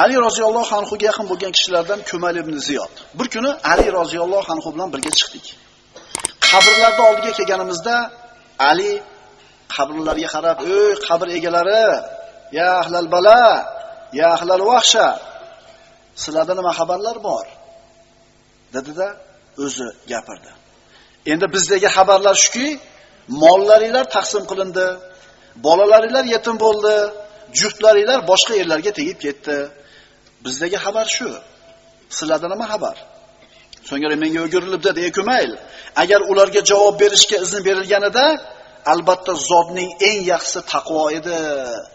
Ali roziyallohu anhuga yaqin bo'lgan kishilardan Kumayl ibn Ziyod. Bir kuni Ali roziyallohu anhu bilan birga chiqdik. Qabrlarning oldiga kelganimizda Ali qabrlarga qarab, "Ey qabr egalari, ya ahlal bala, ya ahlal vahsha, sizlarda nima xabarlar bor?" dedi-da, o'zi gapirdi. Endi bizdagi xabarlar shuki, mollaringlar taqsim qilindi, bolalaringlar yetim bo'ldi, juftlaringlar boshqa yerlarga tegib ketdi. Bizdagi xabar shu. Sizlarda nima xabar? So'ngra menga o'girilibdi, "Ey Kumayl, agar ularga javob berishga izn berilganida, albatta zotning eng yaxshisi taqvo edi"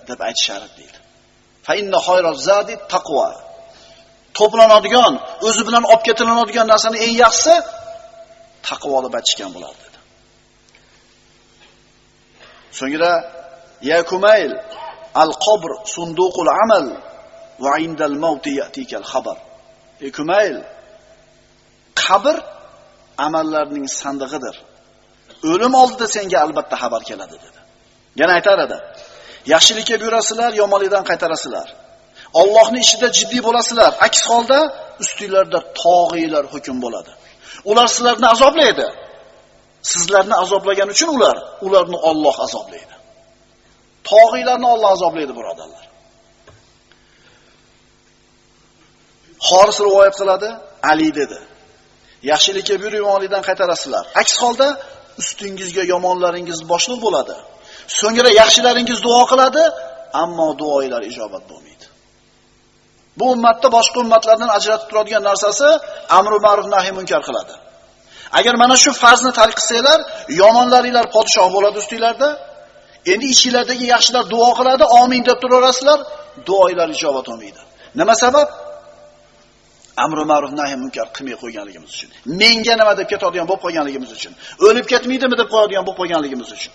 deb aytishar deydi. Fa inna khayraz zadi taqvo. To'planadigan, o'zi bilan olib ketilinadigan narsani eng yaxshisi taqvo deb aytishgan bo'lar dedi. So'ngra "Ya Kumayl, al-qabr sunduqul amal va indal mauti yatika al-khabar." Ey Kumayl, qabr amallarning sandig'idir. O'lim oldida senga albatta xabar keladi dedi. Yana aytar edi: "Yaxshilikka buyurasizlar, yomonlikdan qaytarasizlar. Allohning ishida jiddiy bo'lasizlar. Aks holda ustingizlarda tog'iylar hukm bo'ladi. Ular sizlarni azoblaydi. Sizlarni azoblagan uchun ularni Alloh azoblaydi. Tog'iylarni Alloh azoblaydi, birodarlar." Xoris rivoyat qiladi, Ali dedi: "Yaxshilikka buyurib, yomonlikdan qaytarasizlar. Aks holda ustingizga yomonlaringiz boshliq bo'ladi. So'ngra yaxshilaringiz duo qiladi, ammo duoinglar ijobat bo'lmaydi." Bu ummatda boshqa ummatlardan ajratib turadigan narsasi amr ma'ruf nahiy munkar qiladi. Agar mana shu farzni tark qilsanglar, yomonlaringlar podshoh bo'ladi ustinglarda. Endi ichinglardagi yaxshilar duo qiladi, amin deb turaverasizlar, duoinglar ijobat bo'lmaydi. Nima sabab? Amr ma'ruf nahiy munkar qilmay qo'yganligimiz uchun. Menga nima deb ketadigan bo'lib qo'yganligimiz uchun. O'lib ketmaydimi deb qo'yadigan bo'lib qo'yganligimiz uchun.